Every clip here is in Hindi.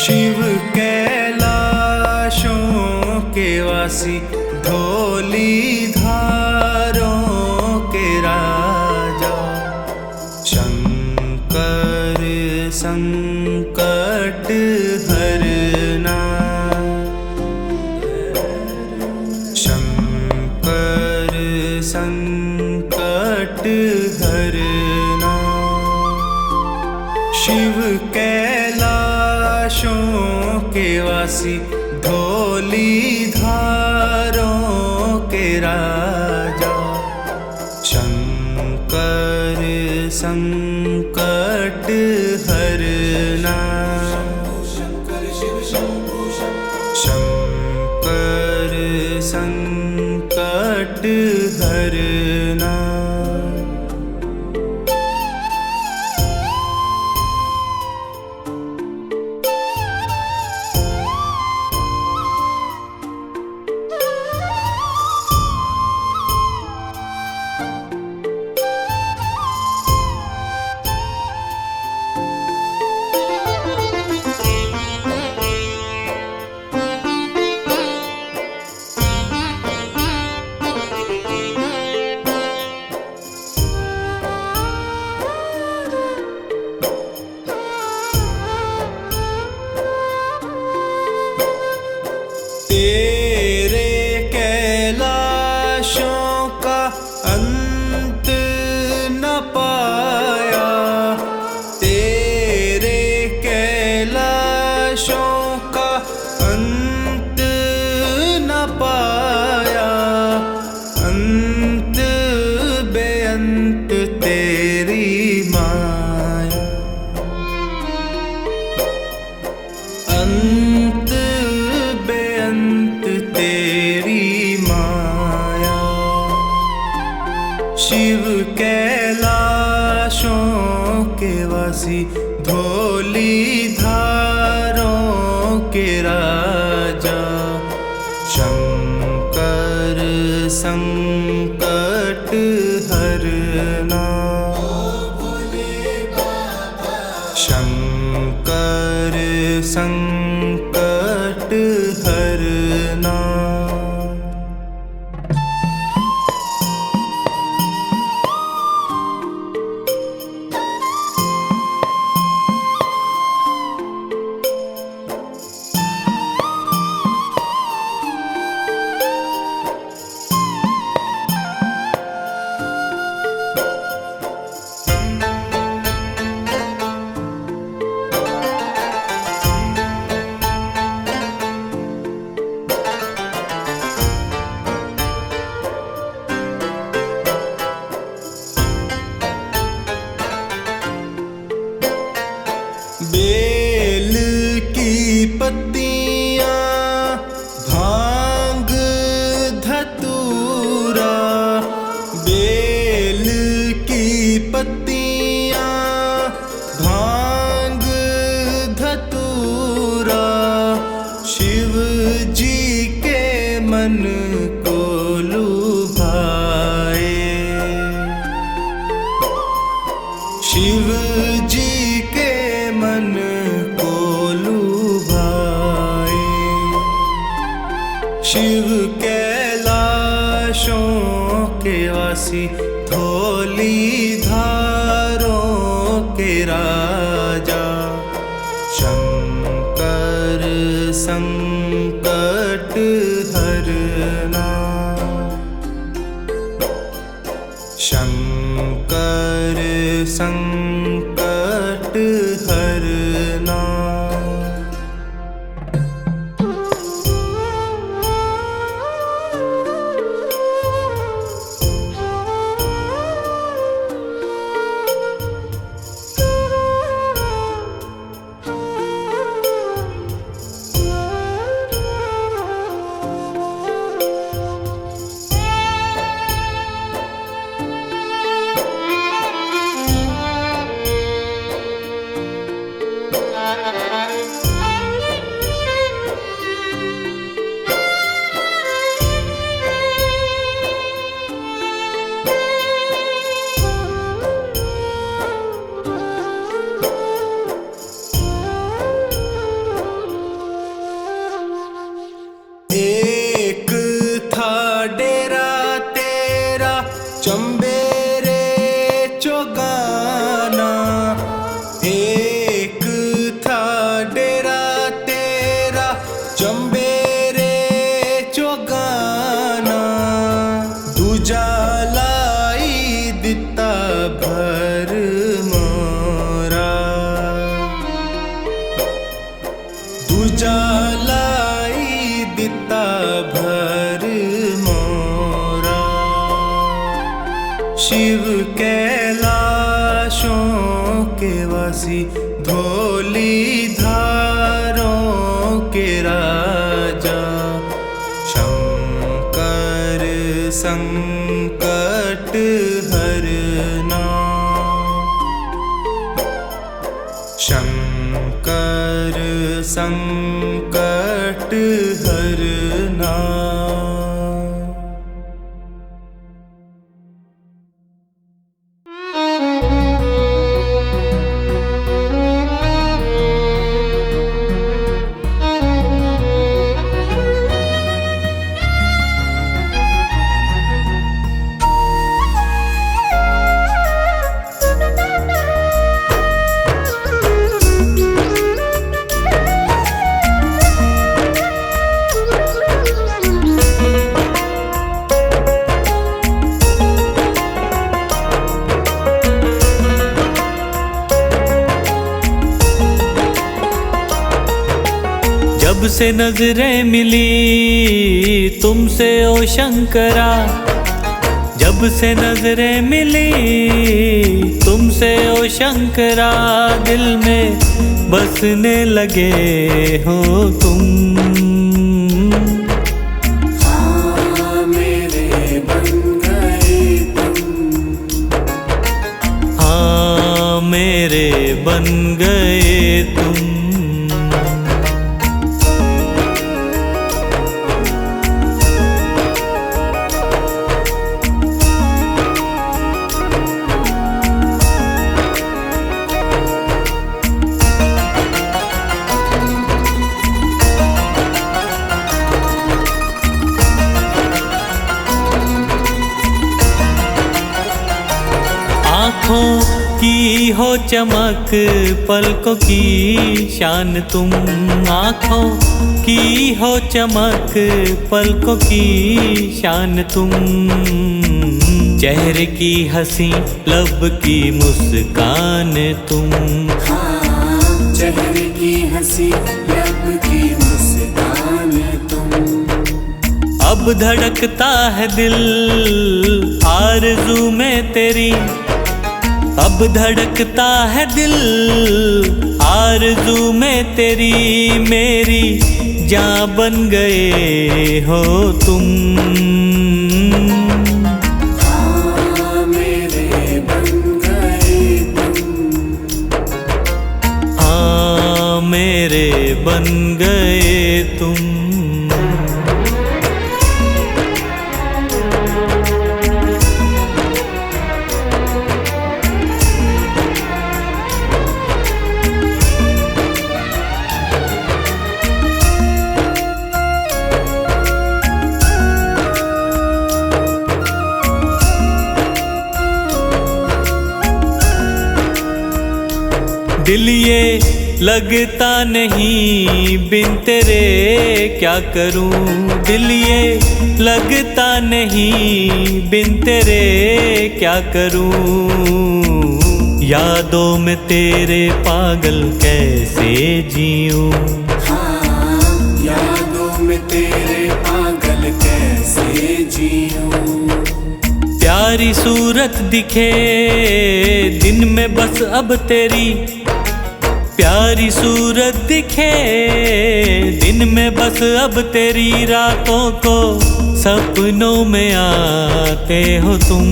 शिव कैलाशों के वासी, धौली धारों के राजा, शंकर संकट हरना, शंकर संकट हरना। शिव कैलाशों के वासी, धौली धारों के राजा, शंकर संकट हरना, शंकर संकट हरना। तेरे कैलाशों का अंत न पाया, तेरे कैलाशों का अंत न पाया, अंत बेअंत तेरी माया, अंत बेअंत तेरी माया। शिव कैलाशों के वासी, धौली धारों के राजा, शंकर संकट हरना, शंकर संकट हरना। बेल की पत्तियां, भांग धतूरा, बेल की पत्तियां, भांग धतूरा, शिव जी के मन को लुभाए, शिव जी के मन को लुभाए। शिव कैलाशों के वासी, धौली धारों के राजा, शंकर संकट हरना, शंकर संकट हरना। धौलीधारों के राजा शंकर संकट हरना। शंकर संकट हरना। जब से नजरें मिली तुमसे ओ शंकरा, जब से नजरें मिली तुमसे ओ शंकरा, दिल में बसने लगे हो तुम। हाँ मेरे बन गए तुम, हाँ मेरे बन गए तुम। आँखों की हो चमक पलकों की शान तुम, आँखों की हो चमक पलकों की शान तुम। चेहरे की हंसी लब की मुस्कान तुम, हाँ चेहरे की हंसी लब की मुस्कान तुम। अब धड़कता है दिल आरज़ू में तेरी, अब धड़कता है दिल आरज़ू में तेरी, मेरी जान बन गए हो तुम। हाँ मेरे बन गए तुम, हाँ मेरे बन गए तुम। दिल ये लगता नहीं बिन तेरे क्या करूं, दिल ये लगता नहीं बिन तेरे क्या करूं। यादों में तेरे पागल कैसे जीऊं, हाँ यादों में तेरे पागल कैसे जीऊं। प्यारी सूरत दिखे दिन में बस अब तेरी, प्यारी सूरत दिखे दिन में बस अब तेरी, रातों को सपनों में आते हो तुम।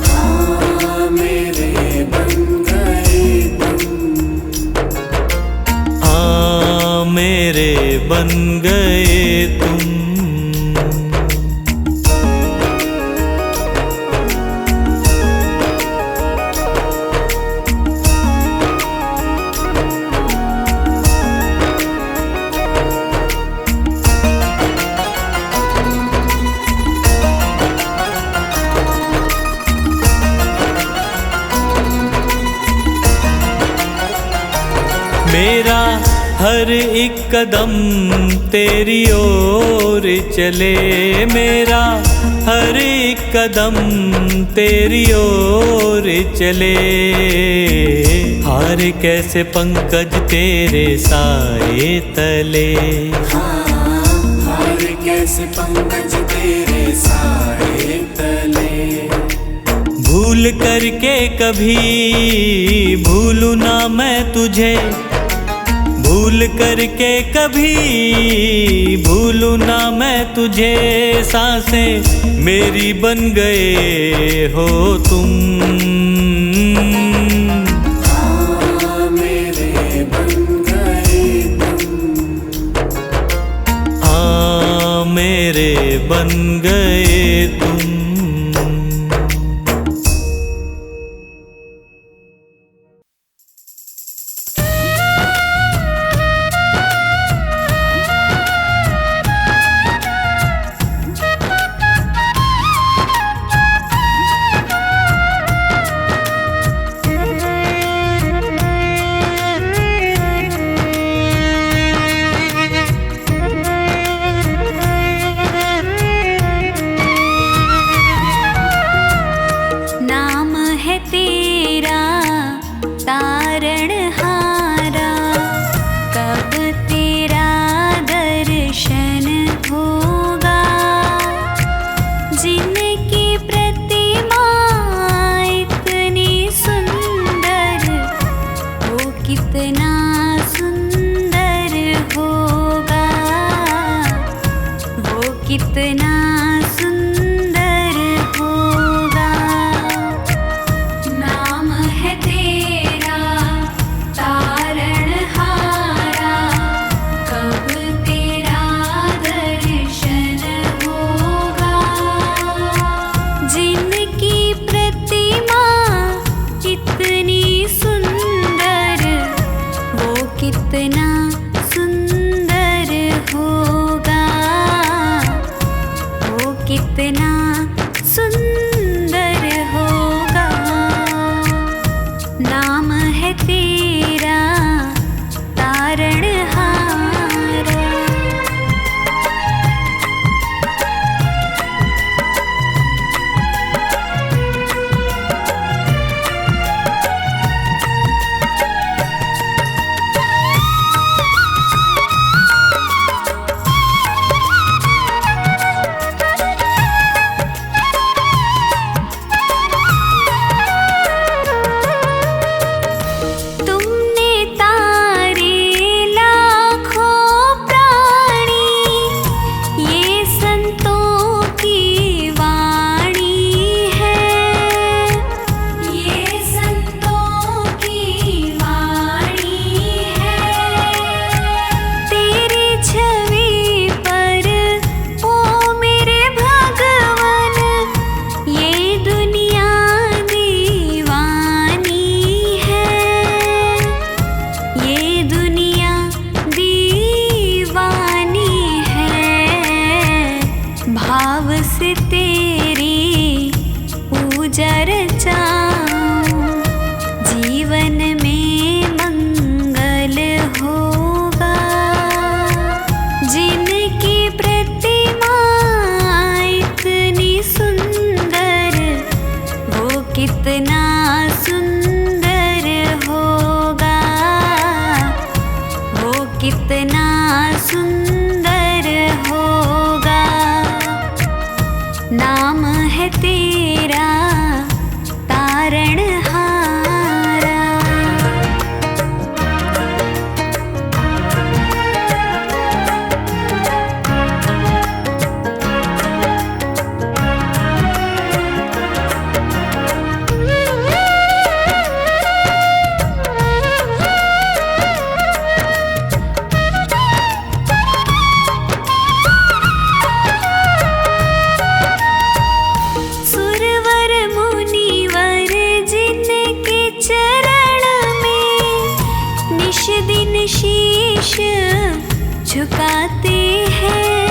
हाँ मेरे बन गए तुम, हाँ मेरे बन गए तुम। मेरा हर एक कदम तेरी ओर चले, मेरा हर एक कदम तेरी ओर चले। हार कैसे पंकज तेरे साए तले, हार कैसे पंकज तेरे साए तले। भूल करके कभी भूलूं ना मैं तुझे, भूल करके कभी भूलूं ना मैं तुझे। सांसें मेरी बन गए हो तुम, मेरे बन गए तुम, मेरे बन गए तुम। कितना सुंदर होगा। नाम है तेरा तारणहारा, कब तेरा दर्शन होगा। जिनकी प्रतिमा इतनी सुंदर, वो कितना सुंदर होगा, वो कितना सुंदर होगा। नाम है तेरा तारणहारा। तुमने तारे लाखों प्राणी, ये संतों की वाणी है, ये संतों की वाणी है। तेरी छवि पर ओ मेरे भगवन, ये दुनिया दीवानी है, ये दुनिया दीवानी है। भाव से तेरी पूजा रचाऊं, जीवन में मंगल होगा। जिनकी प्रतिमा इतनी सुंदर, वो कितना सुंदर होगा, वो कितना सुंदर होगा। नाम है तेरा तारणहारा। सुरवर मुनिवर जिनके चरण में निश दिन शीश झुकाते हैं,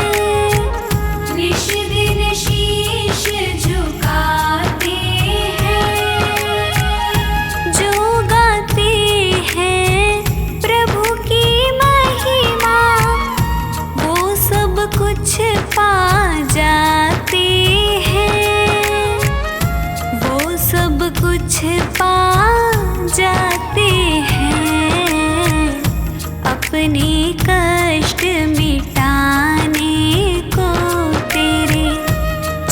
निश दिन शीश झुकाते हैं। जो गाते हैं प्रभु की महिमा, वो सब कुछ पा जाते हैं, वो सब कुछ पा जाते हैं। अपने कष्ट मिटाने को तेरे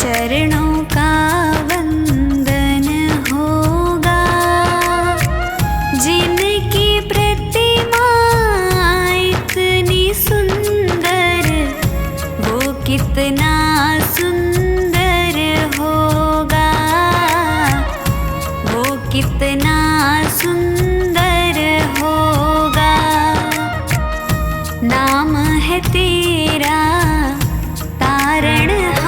चरणों का वंदन जिनकी प्रतिमा इतनी सुंदर, वो कितना सुंदर होगा, वो कितना सुंदर होगा। नाम है तेरा तारणहारा।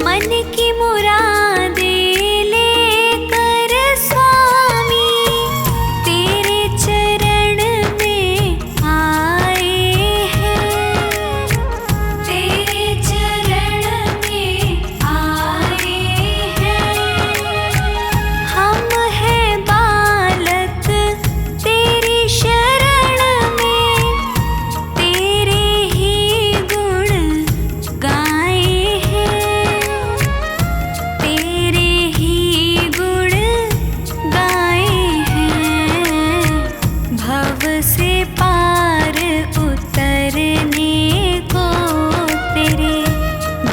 मन की मुरादें लेकर स्वामी तेरे चरण में आए हैं, तेरे चरण में आए हैं। हम हैं बालक तेरी शरण में, तेरे ही गुण गाए हैं, तेरे ही गुण गाए हैं। भव से पार उतरने को तेरे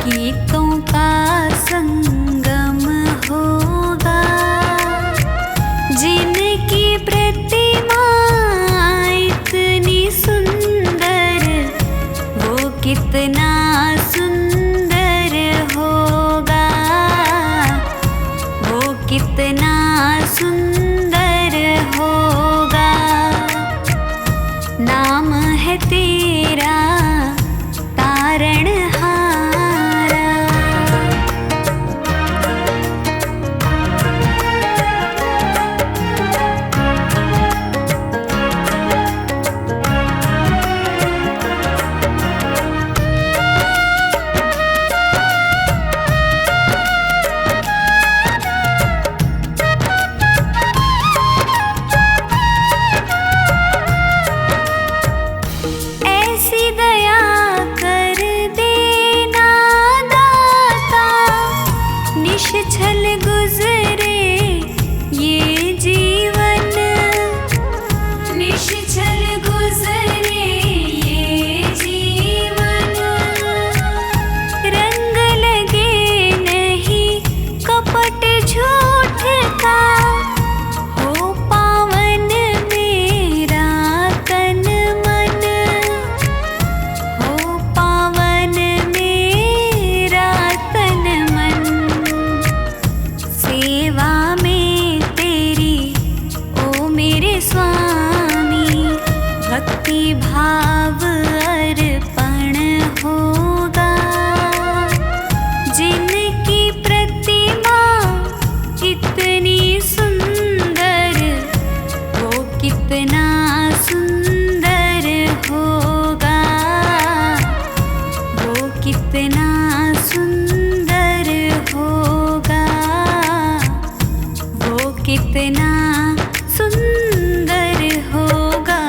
गीतों का संगम होगा। जिनकी प्रतिमा इतनी सुंदर, वो कितना सुंदर होगा, वो कितना सुंदर होगा। नाम है तेरा तारणहारा। ऐसी दया कर देना दाता, निश्छल गुजरे ये जीवन, निश्छल गुजरे ये जीवन। रंग लगे नहीं कपट झूठ का, हो पावन मेरा तन मन, हो पावन मेरा तन मन। सेवा में तेरी ओ मेरे स्वामी, भक्ति भाव अर्पण होगा। जिनकी प्रतिमा इतनी सुंदर, वो कितना सुंदर होगा, वो कितना सुंदर होगा, वो कितना सुंदर होगा।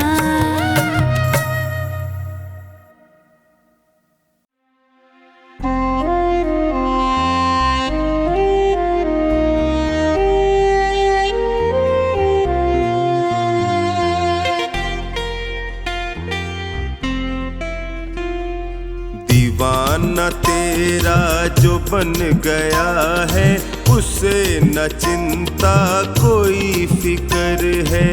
दीवाना तेरा जो बन गया है, उसे न चिंता कोई फिक्र है।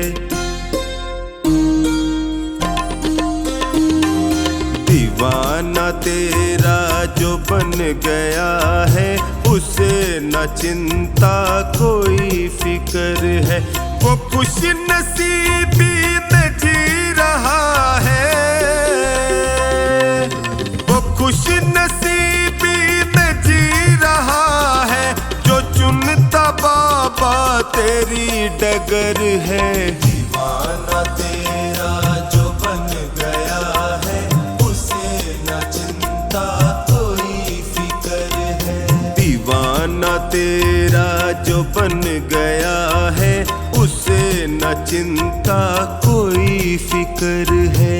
दीवाना तेरा जो बन गया है, उसे न चिंता कोई फिक्र है। वो खुश नसीबी में जी रहा है, वो खुश नसीबी में जी रहा है। जो चुनता बाबा तेरी डगर है। दीवाना तेरा जो बन गया है, उसे न चिंता कोई फिक्र है। दीवाना तेरा जो बन गया है, उसे न चिंता कोई फिक्र है।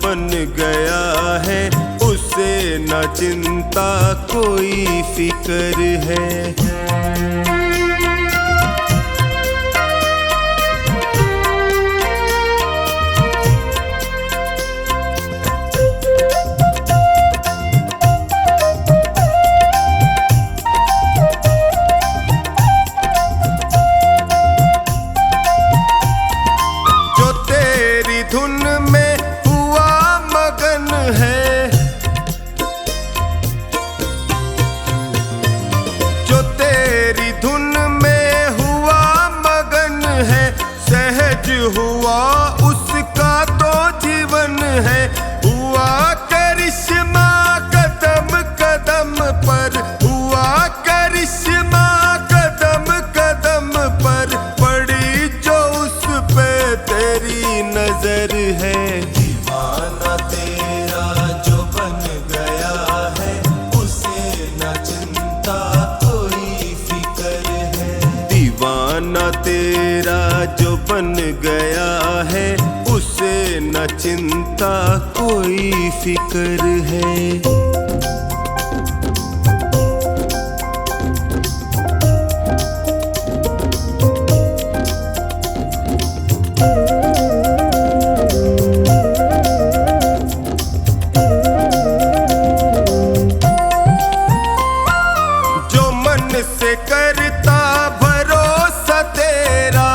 बन गया है उसे न चिंता कोई फिक्र है। धुन में हुआ मगन है, जो तेरी धुन में हुआ मगन है, सहज हुआ उसका तो जीवन है। हुआ करिश्मा कदम कदम पर, हुआ करिश्मा कदम कदम पर, पड़ी जो उस पे तेरी नजर है। दीवाना तेरा जो बन गया है उसे न चिंता कोई फिक्र है। दीवाना तेरा जो बन गया है उसे न चिंता कोई फिक्र है। से करता भरोसा तेरा,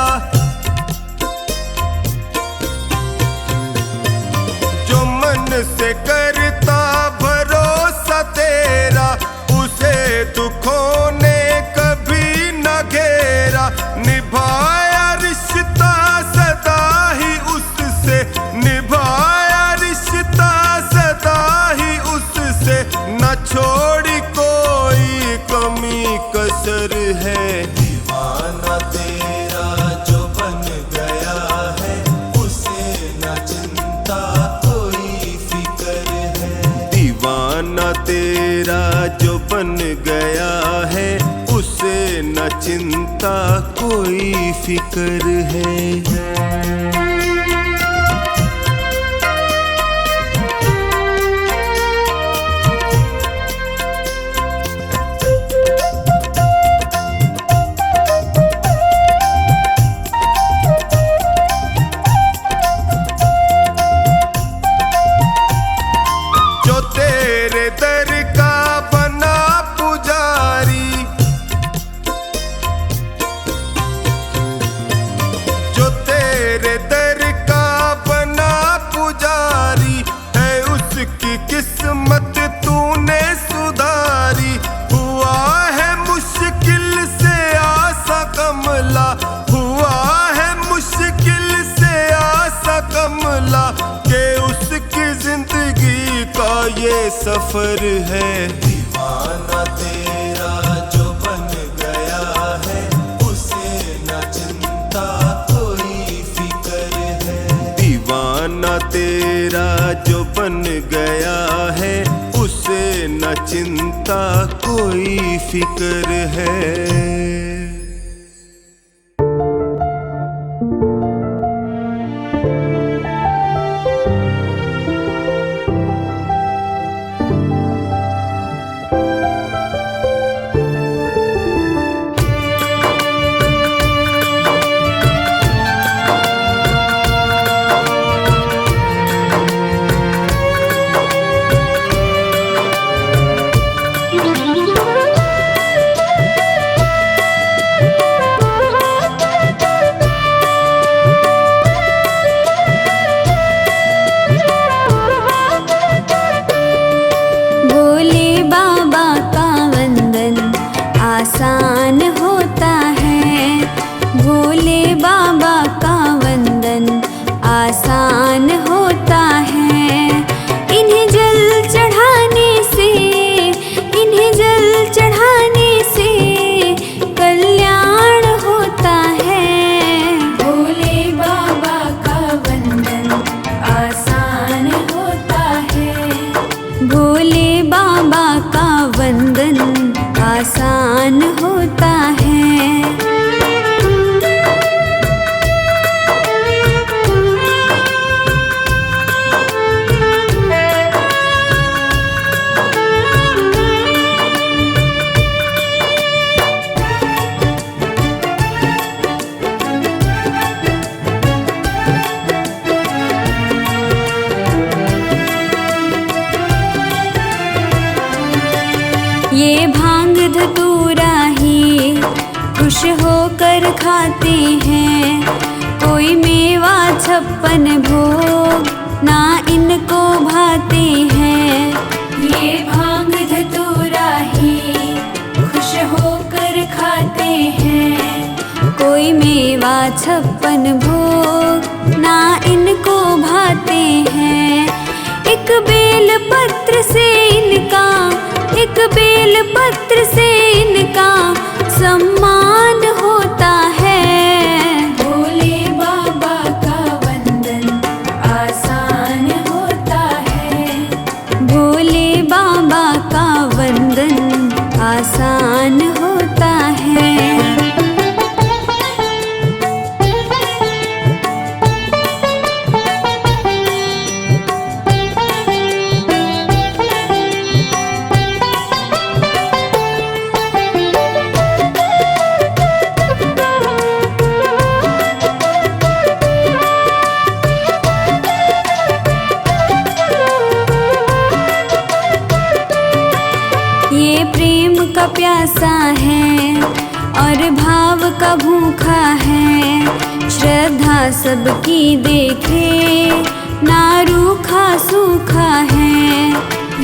जो मन से करता भरोसा तेरा, उसे दुखों ने कभी न घेरा। निभाया रिश्ता सदा ही उससे, निभाया रिश्ता सदा ही उससे, न छोड़ी कोई कमी कसर है। दीवाना तेरा जो बन गया है उसे न चिंता कोई फिक्र है। दीवाना तेरा जो बन गया है उसे न चिंता कोई फिक्र है। किस्मत तूने सुधारी, हुआ है मुश्किल से आसा कमला, हुआ है मुश्किल से आसा कमला, के उसकी जिंदगी का ये सफर है। दीवाना तेरा जो बन गया है उसे न चिंता कोई फिक्र है। दीवाना तेरा जो बन गया है उसे न चिंता कोई फिक्र है। आसान होता है, भोले बाबा का वंदन आसान होता है। इन्हें जल चढ़ाने से, इन्हें जल चढ़ाने से कल्याण होता है। भोले बाबा का वंदन आसान होता है, भोले बाबा का वंदन आसान होता है। ये भांग धतूरा ही खुश होकर खाते हैं। कोई मेवा 56 भोग ना इनको भाते हैं। ये भांग धतूरा ही खुश होकर खाते हैं। कोई मेवा 56 भोग ना इनको भाते हैं। एक बेल पत्र से इनका, एक बेल पत्र से इनका सम्मान होता है। भोले बाबा का वंदन आसान होता है। भोले बाबा का वंदन आसान होता है। ये प्रेम का प्यासा है और भाव का भूखा है। श्रद्धा सबकी देखे ना रूखा सूखा है।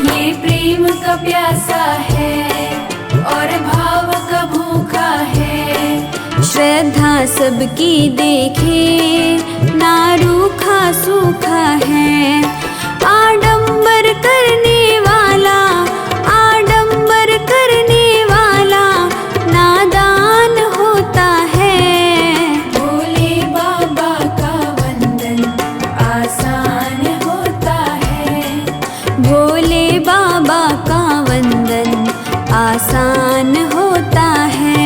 ये प्रेम का प्यासा है और भाव का भूखा है। श्रद्धा सबकी देखे ना रूखा सूखा है। आडंबर करने वाला, आडंबर करने वाला नादान होता है। भोले बाबा का वंदन आसान होता है। भोले बाबा का वंदन आसान होता है।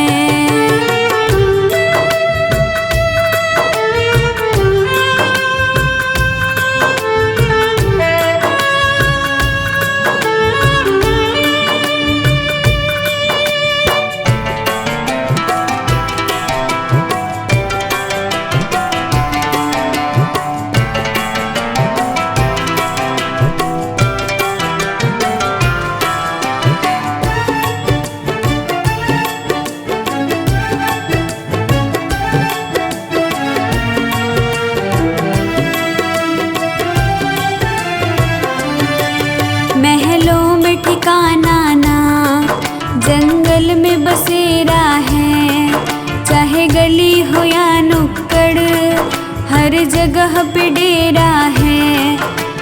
महलों में ठिकाना ना, जंगल में बसेरा है। चाहे गली हो या नुक्कड़, हर जगह पे डेरा है।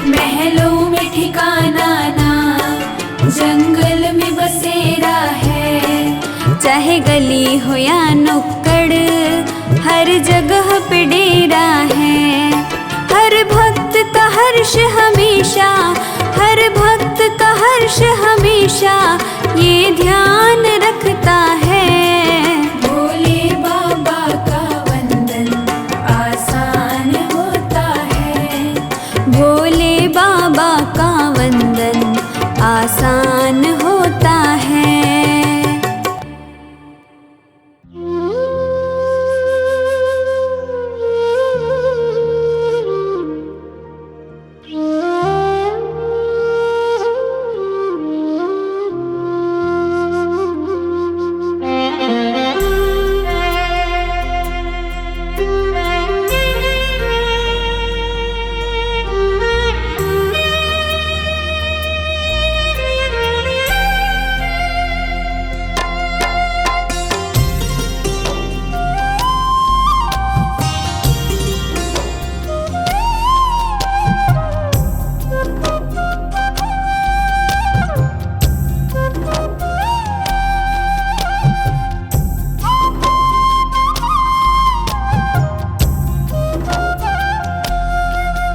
महलों में ठिकाना ना, जंगल में बसेरा है। चाहे गली हो या नुक्कड़, हर जगह पे डेरा है। हर भक्त का हर्ष हमेशा, हर भक्त का हर्ष हमेशा ये ध्यान रखता है। भोले बाबा का वंदन आसान होता है। भोले बाबा का वंदन आसान होता है।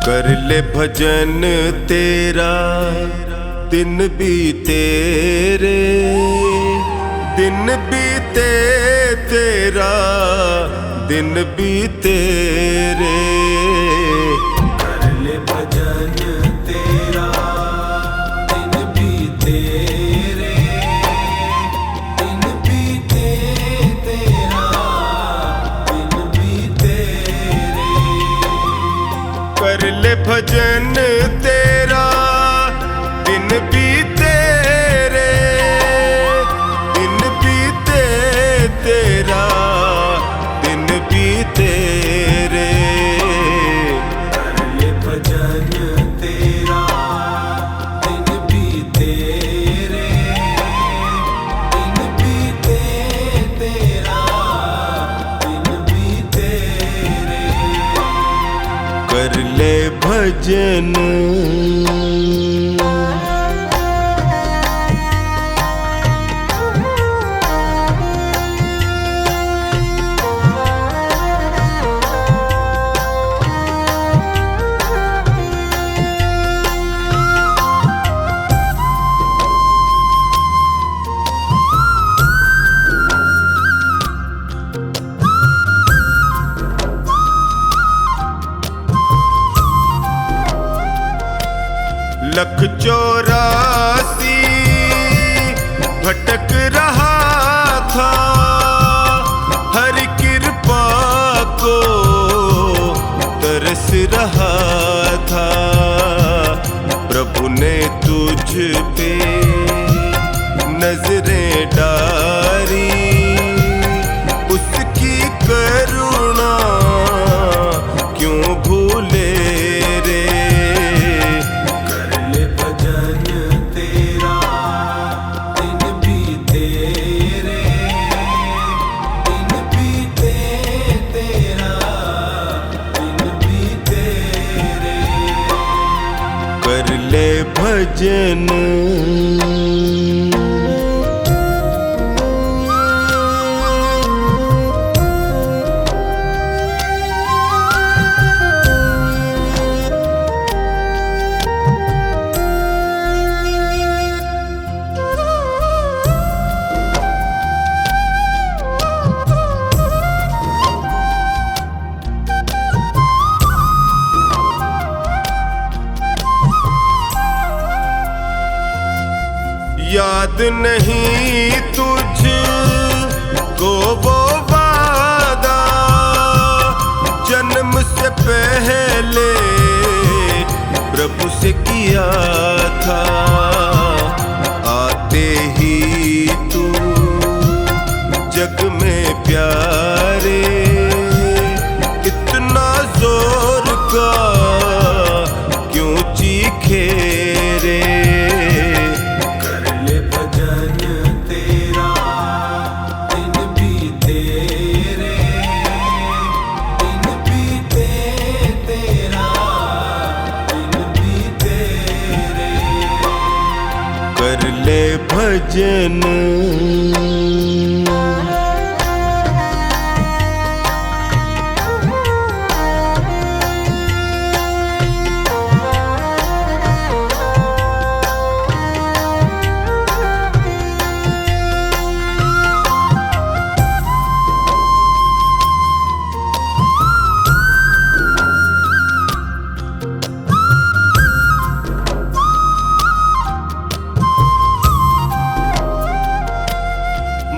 कर ले भजन तेरा दिन बीते रे, दिन बीते तेरा दिन बीते रे। कर ले भजन तेरा दिन बीते रे, दिन बीते तेरा दिन बीते रे। कर ले भजन तेरा दिन बीते रे, भजन। लख 84 भटक रहा था, हर कृपा को तरस रहा था। प्रभु ने तुझ पे नजरें डाली, उसकी करुणा क्यों भूले रे। कर ले भजन। याद नहीं तुझ को वो वादा, जन्म से पहले प्रभु से किया था। आते ही तू जग में प्यारे, इतना जोर का क्यों चीखे रे। कर ले भजन।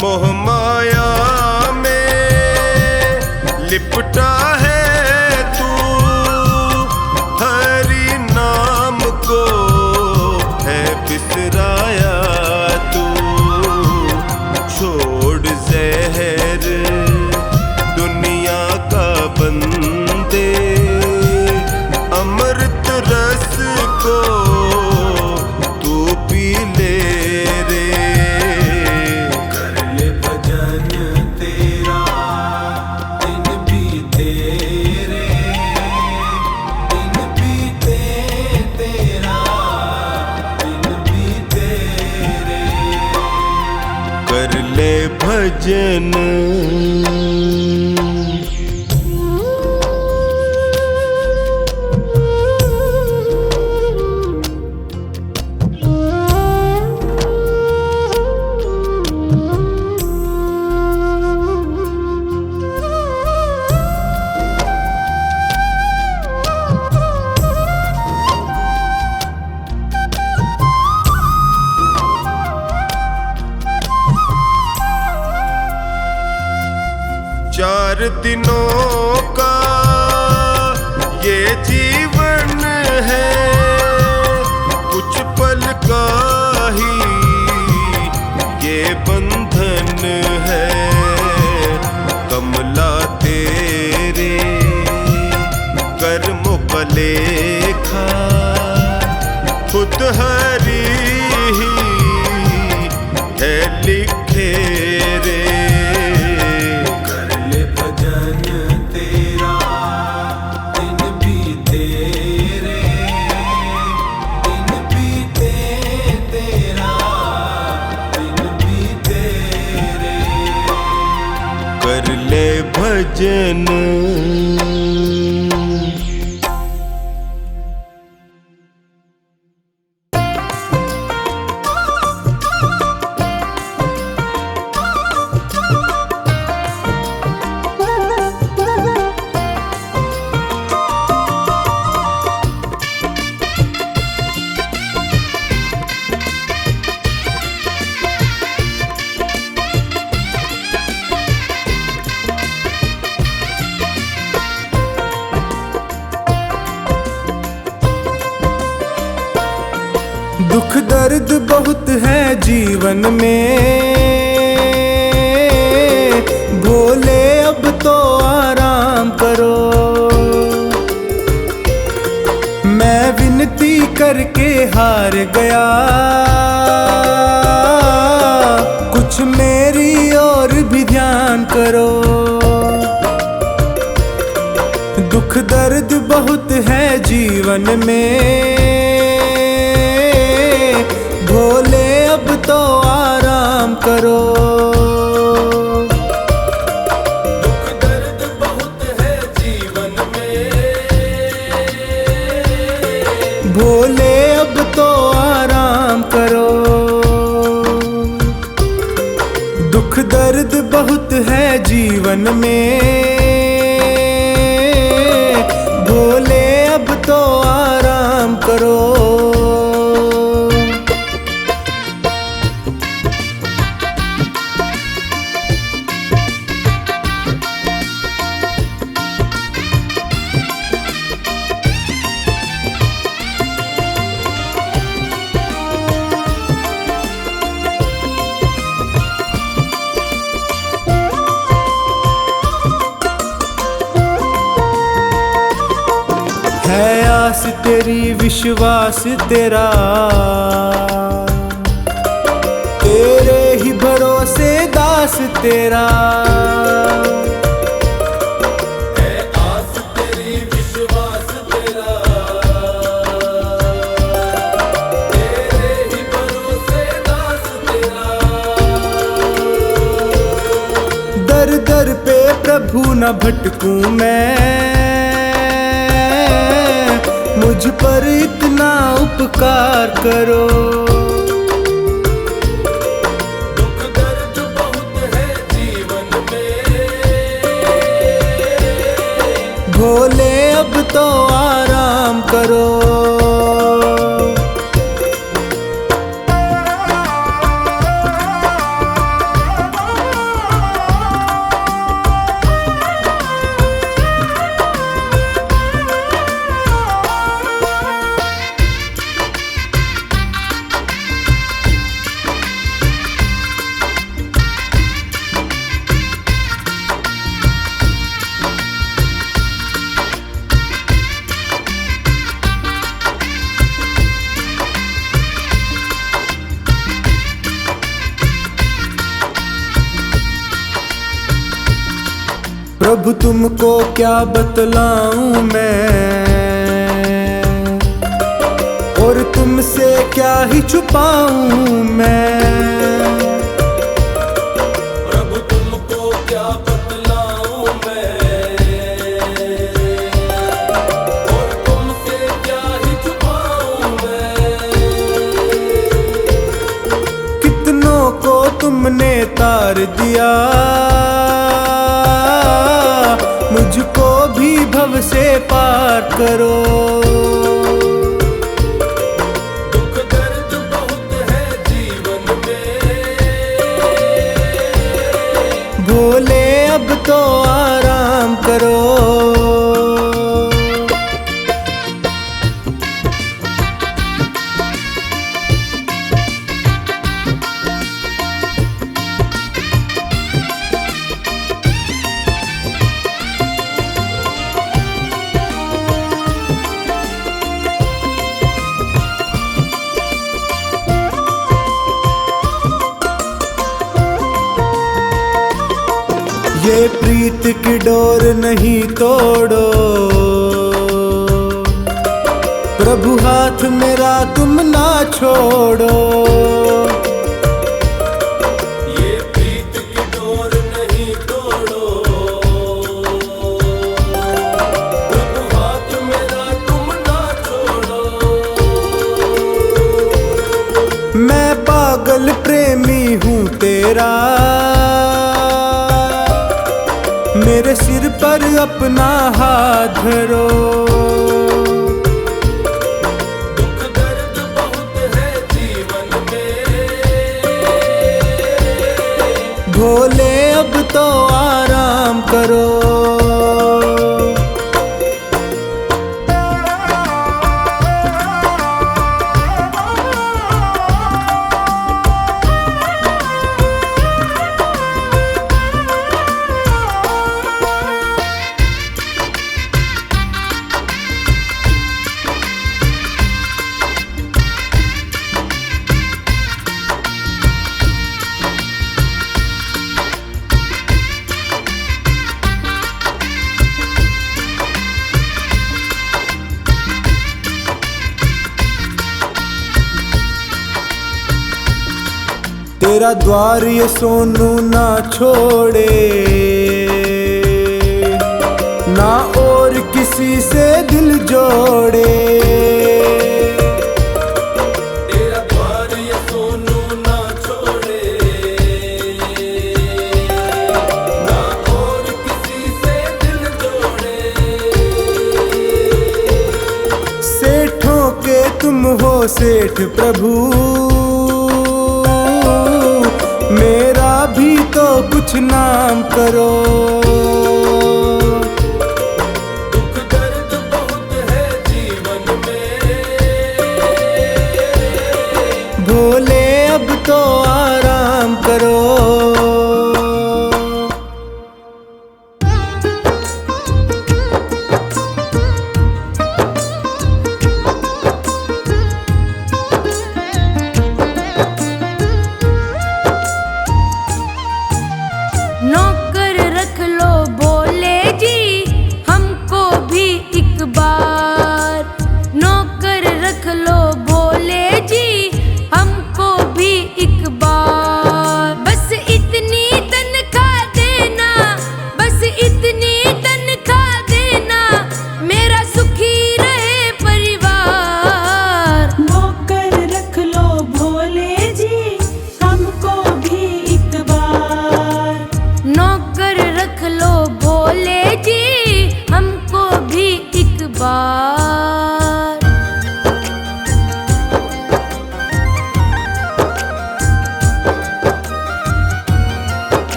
मोह माया में लिपटा है तू, हरि नाम को है बिसराया तू। छोड़ जहर दुनिया का बंदे, अमृत रस को तू पी ले रे। कर ले भजन। चार दिनों का ये जीवन है, कुछ पल का ही ये बंधन है। कमला तेरे कर्मों का लेखा खुद हरि ही है लिखे रे। कर ले भजन तेरा, दिन बीते रे, भजन। दुख दर्द बहुत है जीवन में, भोले अब तो आराम करो। मैं विनती करके हार गया, कुछ मेरी ओर भी ध्यान करो। दुख दर्द बहुत है जीवन में, भोले अब तो आराम करो। दुख दर्द बहुत है जीवन में, भोले अब तो आराम करो। दुख दर्द बहुत है जीवन में, भोले अब तो आराम करो। है आस तेरी विश्वास तेरा, तेरे ही भरोसे दास तेरा। है आस तेरी विश्वास तेरा, तेरे ही भरोसे दास तेरा। दर दर पे प्रभु न भटकूं मैं, मुझ पर इतना उपकार करो। दुख दर्द बहुत है जीवन में, भोले अब तो आराम करो। प्रभु तुमको क्या बतलाऊं मैं, और तुमसे क्या ही छुपाऊं मैं। प्रभु तुमको क्या बतलाऊं मैं, और तुमसे क्या ही छुपाऊं मैं। कितनों को तुमने तार दिया, मुझको भी भव से पार करो। दुख दर्द बहुत है जीवन में, भोले अब तो आराम करो। ये प्रीत की डोर नहीं तोड़ो, प्रभु हाथ मेरा तुम ना छोड़ो। ये प्रीत की डोर नहीं तोड़ो, तेरा, मेरे सिर पर अपना हाथ धरो। दुख दर्द बहुत है जीवन में, भोले अब तो आराम करो। तेरा द्वार ये सोनू ना छोड़े, ना और किसी से दिल जोड़े। तेरा द्वार ये सोनू ना छोड़े, ना और किसी से दिल जोड़े। सेठों के तुम हो सेठ प्रभु, मेरा भी तो कुछ नाम करो। दुख दर्द बहुत है जीवन में, भोले अब तो आराम करो। नौकर रख लो भोले जी हमको भी एक बार, नौकर रख लो भोले जी हमको भी एक बार। बस इतनी तनख्वाह देना, बस इतनी तनख्वाह देना, मेरा सुखी रहे परिवार। नौकर रख लो भोले जी हमको भी एक बार, नौकर रख लो भोले जी हमको भी एक बार।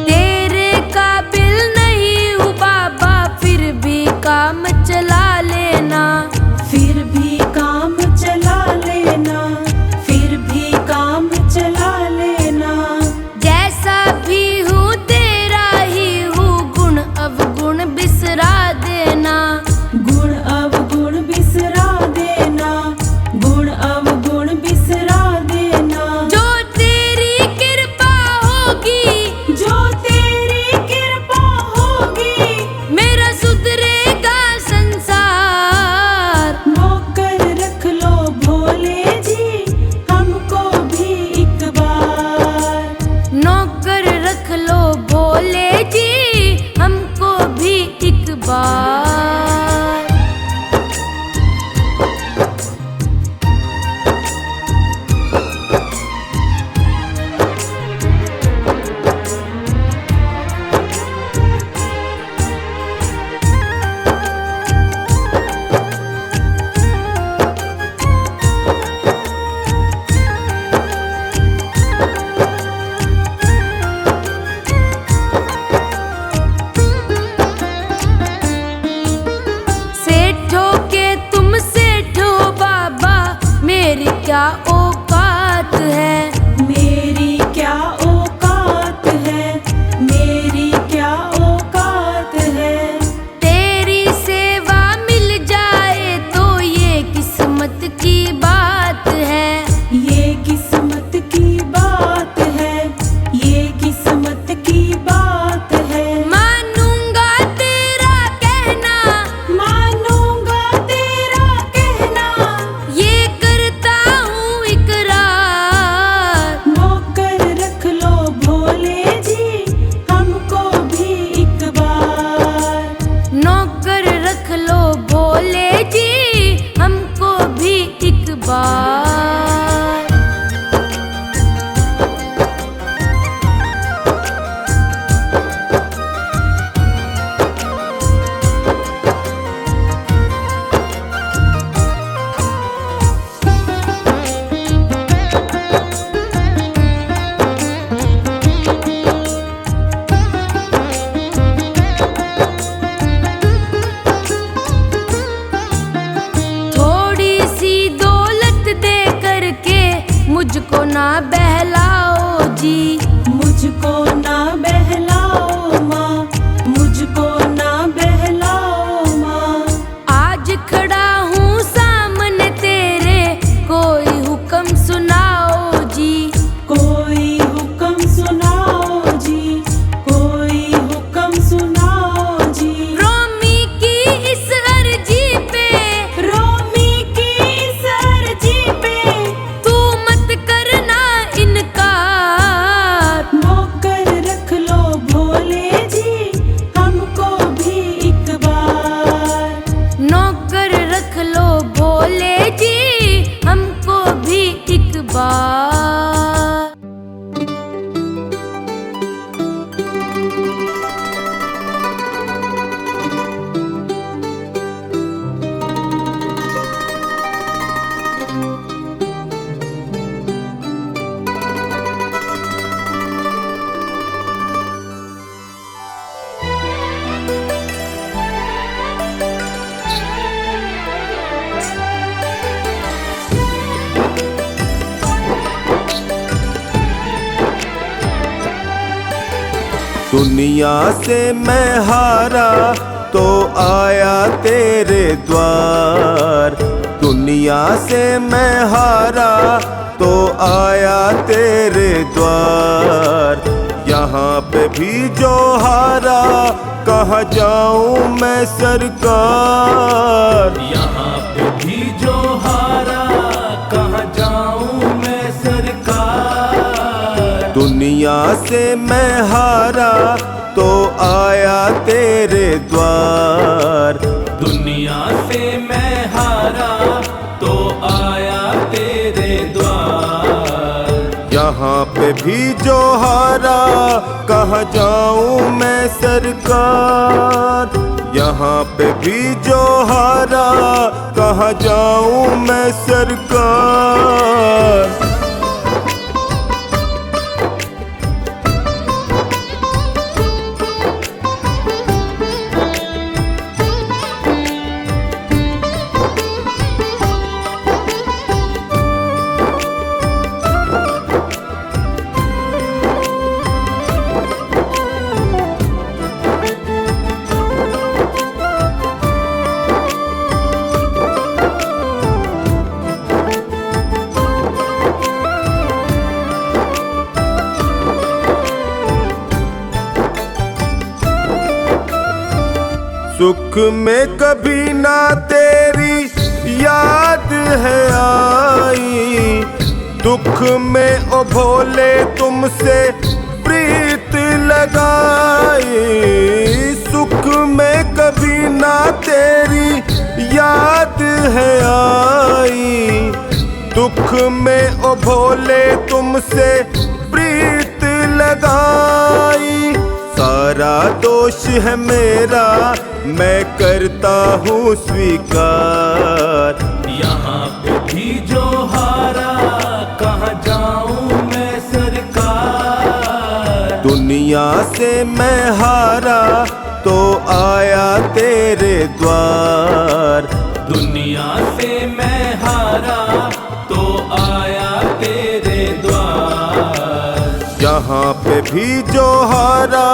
तेरे काबिल नहीं हूँ बाबा, फिर भी काम चला लेना, फिर भी काम चला लेना, फिर भी काम चला लेना। जैसा भी हूँ तेरा ही हूँ, गुण अवगुण बिसरा देना, गुण अवगुण बिसरा देना, गुण अवगुण बिसरा देना। जो तेरी कृपा होगी, जो तेरी कृपा होगी, मेरा सुधरेगा संसार। नौकर रख लो भोले जी हमको भी एक बार, नौकर रख लो भोले जी हमको भी एक बार। सेठों के तुम सेठ हो बाबा, मेरी क्या औकात है, मेरी क्या औकात है, मेरी क्या औकात है। तेरी सेवा मिल जाए तो ये किस्मत की बात है, ये किस्मत की बात है, ये किस्मत की बात है। मानूंगा तेरा कहना, मानूंगा तेरा कहना, ये करता हूँ जी हमको भी एक बार। थोड़ी सी दौलत दे करके मुझको ना बहलाओ जी, मुझको ना बहलाओ माँ, मुझको ना बहलाओ माँ। आज खड़ा हूँ सामने तेरे, कोई हुक्म सुनाओ जी। कोई हुक्म सुनाओ जी, कोई हुक्म सुनाओ जी। रोमी की इस अर्जी पे, रोमी की इस अर्जी पे तू मत करना इनकार। नौकर रख लो भोले जी हमको भी एक बार। नौकर रख लो भोले जी हमको भी एक बार। दुनिया से मैं हारा तो आया तेरे द्वार। दुनिया से मैं हारा तो आया तेरे द्वार। यहाँ पे भी जो हारा कहाँ जाऊँ मैं सरकार। यहाँ पे भी जो हारा कहाँ जाऊँ मैं सरकार। दुनिया से मैं हारा तो आया तेरे द्वार। दुनिया से मैं हारा तो आया तेरे द्वार। यहाँ पे भी जो हारा कहाँ जाऊँ मैं सरकार। यहाँ पे भी जो हारा कहाँ जाऊँ मैं सरकार। सुख में कभी ना तेरी याद है आई। दुख में ओ भोले तुमसे प्रीत लगाई। सुख में कभी ना तेरी याद है आई। दुख में ओ भोले तुमसे प्रीत लगाई। सारा दोष है मेरा मैं करता हूँ स्वीकार। यहाँ पे भी जो हारा कहाँ जाऊँ मैं सरकार। दुनिया से मैं हारा तो आया तेरे द्वार। दुनिया से मैं हारा तो आया तेरे द्वार। यहाँ पे भी जो हारा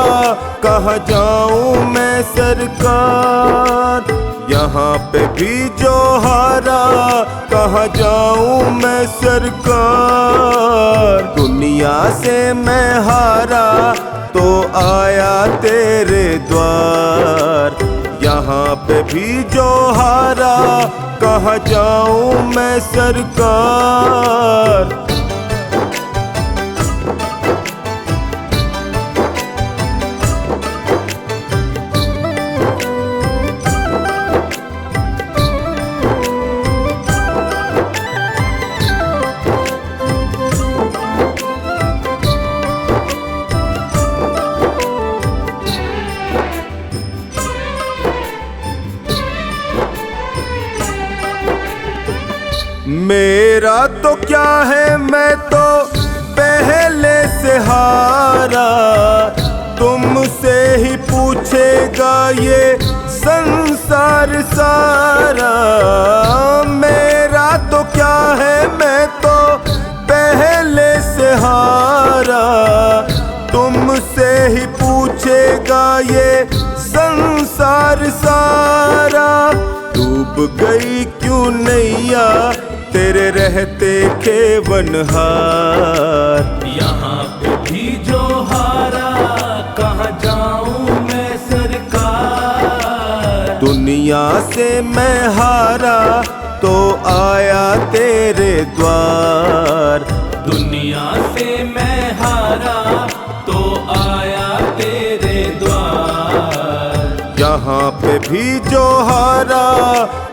कहाँ जाऊँ मैं सरकार। यहाँ पे भी जो हारा कहाँ जाऊँ मैं सरकार। दुनिया से मैं हारा तो आया तेरे द्वार। यहाँ पे भी जो हारा कहाँ जाऊँ मैं सरकार। मेरा तो क्या है, मैं तो पहले से हारा, तुमसे ही पूछेगा ये संसार सारा। मेरा तो क्या है, मैं तो पहले से हारा, तुमसे ही पूछेगा ये संसार सारा। डूब गई क्यों नैया तेरे रहते खेवनहार। यहाँ पे भी जो हारा, कहाँ जाऊं मैं सरकार। दुनिया से मैं हारा तो आया तेरे द्वार। दुनिया से मैं हारा तो आया तेरे द्वार। यहाँ पे भी जो हारा,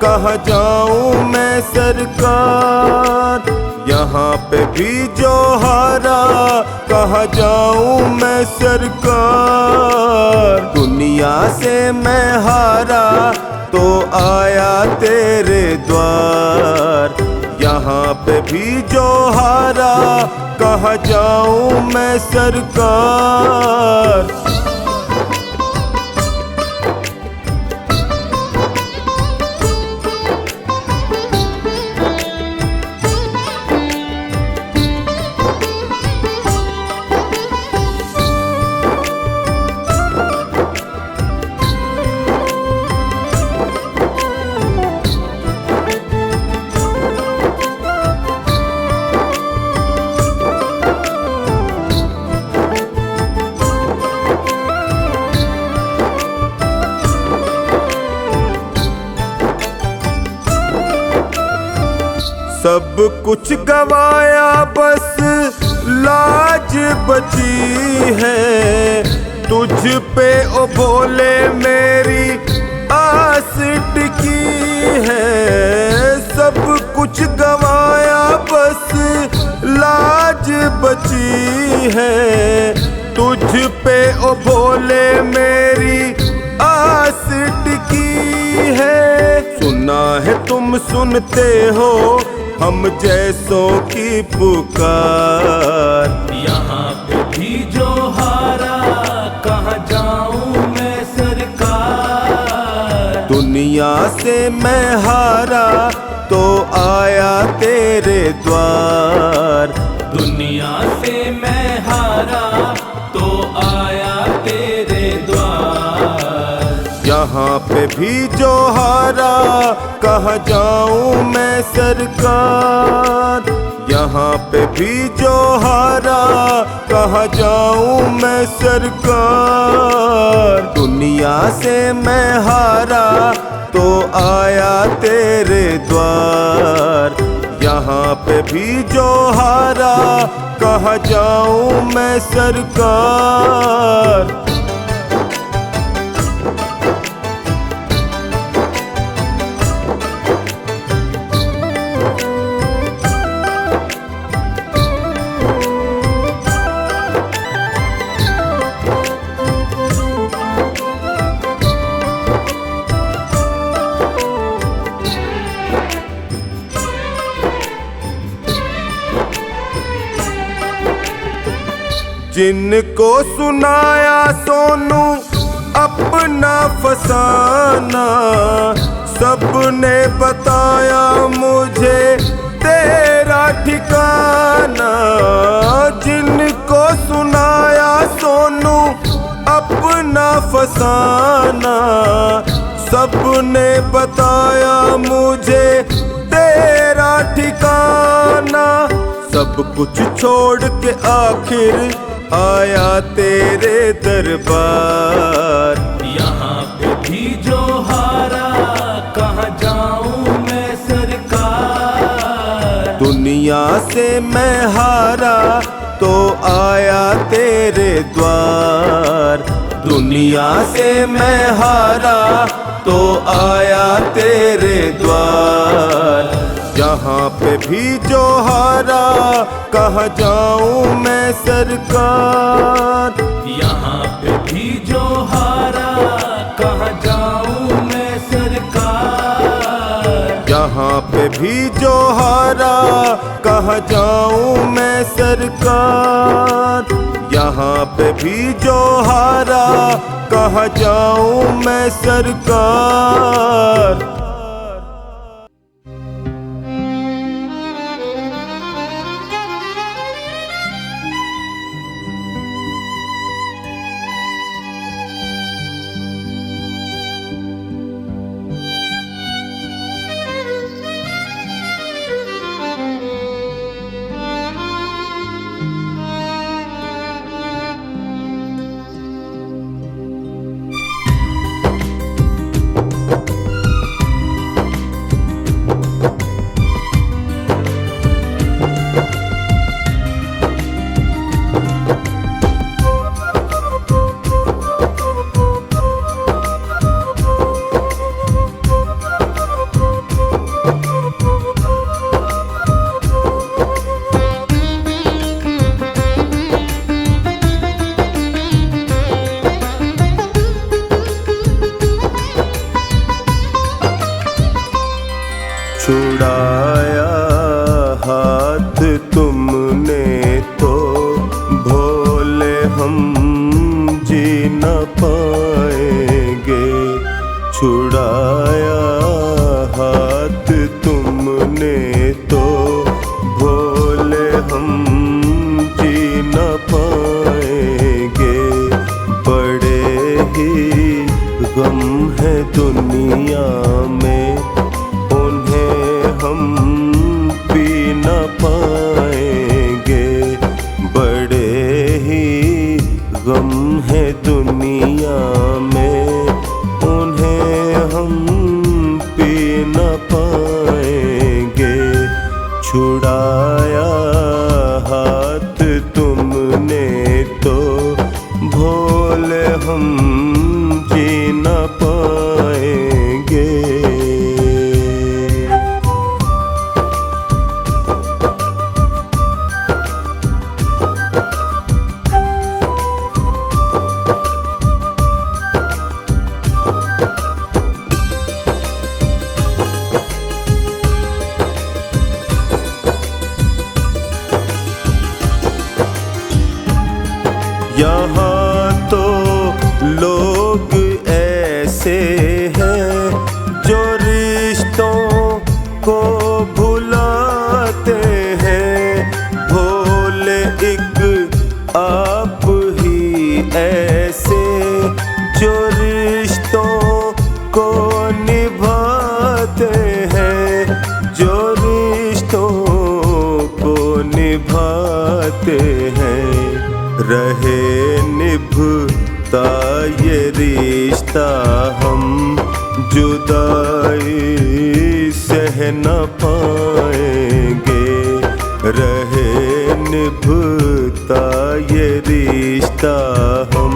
कहाँ जाऊं मैं सरकार। यहाँ पे भी जो हारा, कहाँ जाऊं मैं सरकार। दुनिया से मैं हारा तो आया तेरे द्वार। यहाँ पे भी जो हारा, कहाँ जाऊं मैं सरकार। सब कुछ गवाया बस लाज बची है। तुझ पे ओ भोले मेरी आस टिकी है। सब कुछ गवाया बस लाज बची है। तुझ पे ओ भोले मेरी आस टिकी है। सुना है तुम सुनते हो हम जैसों की पुकार। यहाँ पे भी जो हारा, कहाँ जाऊं मैं सरकार। दुनिया से मैं हारा तो आया तेरे द्वार। दुनिया से मैं हारा तो आया तेरे द्वार। यहाँ पे भी जो हारा, कहाँ जाऊं मैं सरकार। यहाँ पे भी जो हारा, कहाँ जाऊं मैं सरकार। दुनिया से मैं हारा तो आया तेरे द्वार। यहाँ पे भी जो हारा, कहाँ जाऊं मैं सरकार। जिनको सुनाया सोनू अपना फसाना, सबने बताया मुझे तेरा ठिकाना। जिनको सुनाया सोनू अपना फसाना, सबने बताया मुझे तेरा ठिकाना। सब कुछ छोड़ के आखिर आया तेरे दरबार। यहाँ पे भी जो हारा, कहाँ जाऊं मैं सरकार। दुनिया से मैं हारा तो आया तेरे द्वार। दुनिया से मैं हारा तो आया तेरे द्वार। यहाँ पे भी जो हारा, कहाँ जाऊं मैं सरकार। यहाँ पे भी जो हारा, कहाँ जाऊं मैं सरकार। यहाँ यहाँ पे भी जो हारा कहाँ जाऊं मैं सरकार। यहाँ पे भी जो हारा कहाँ जाऊं मैं सरकार। छुड़ाया हाथ तुमने तो भोले हम जी न पाएंगे। छुड़ाया हाथ तुमने तो भोले हम जी न पाएंगे। बड़े ही गम है दुनिया में हम पी न पाएंगे। बड़े ही गम है दुनिया में उन्हें हम पी न पाएंगे। छुड़ाया हाथ तुमने तो भोले हम जी न पाएंगे। यहाँ तो लोग ऐसे हैं जो रिश्तों को भुलाते हैं। भोले एक आप ही ऐसे जो रिश्तों को निभाते हैं। जो रिश्तों को निभाते हैं। रहे निभता ये रिश्ता हम जुदाई सह न पाएंगे। रहे निभता ये रिश्ता हम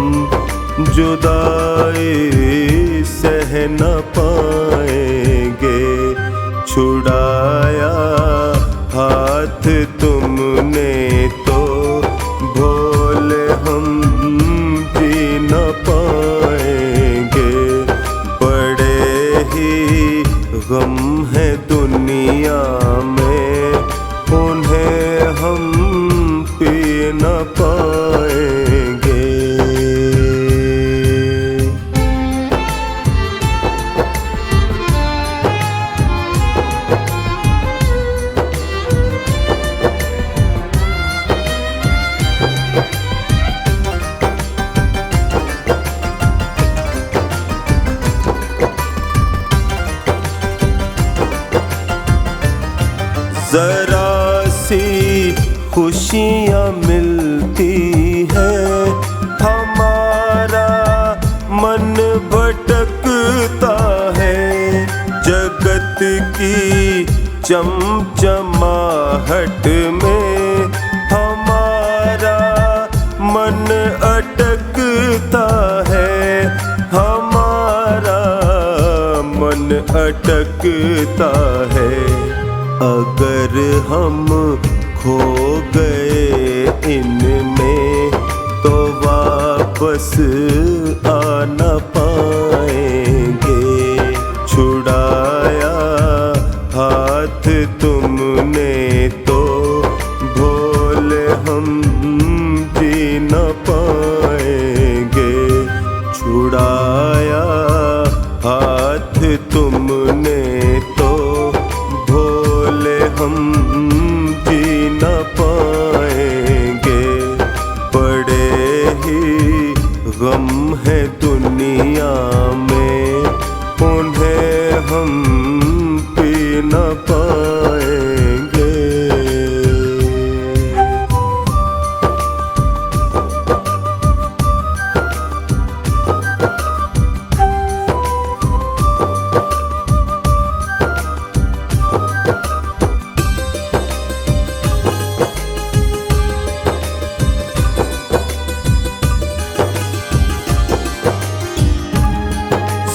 जुदाई सह न पाएंगे। छुड़ाया हाथ तुमने तो भोले हम जी न पाएंगे। बड़े ही गम है दुनिया में उन्हें हम पी न पाएंगे। जरा सी खुशियाँ मिलती है हमारा मन भटकता है। जगत की चमचमाहट में हमारा मन अटकता है। हमारा मन अटकता है। अगर हम खो गए इनमें तो वापस आ न पाएंगे। छुड़ाया हाथ तुमने तो भोले हम जी न पाएंगे। छुड़ाया हाथ तुमने तो भोले हम जी न पाएंगे। बड़े ही गम है दुनिया में, उन्हें हम पी न पाएंगे।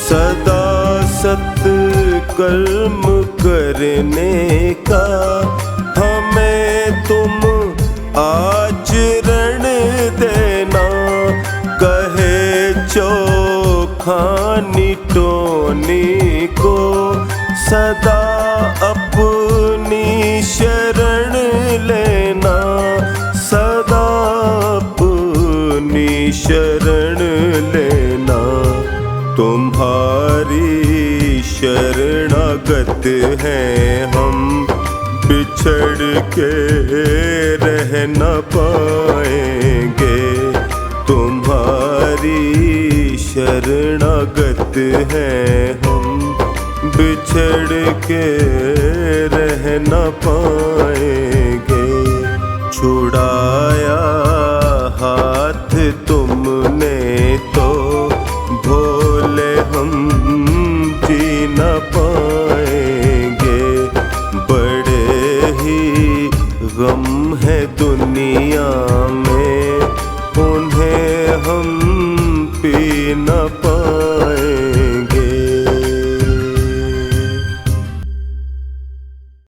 सदा सत्कर्म करने का हमें तुम आचरण देना। कहे चोखानी टोनी को सदा अपनी शरण लेना। सदा अपनी शरण लेना। तुम्हारी शरणागत हैं हम, बिछड़ के रह न पाएंगे। तुम्हारी शरणागत हैं हम, बिछड़ के रह न पाएंगे। छुड़ाया हाथ तुमने तो भोले हम जी न पाएंगे। बड़े ही गम है दुनिया में, उन्हें हम पी न पाएंगे।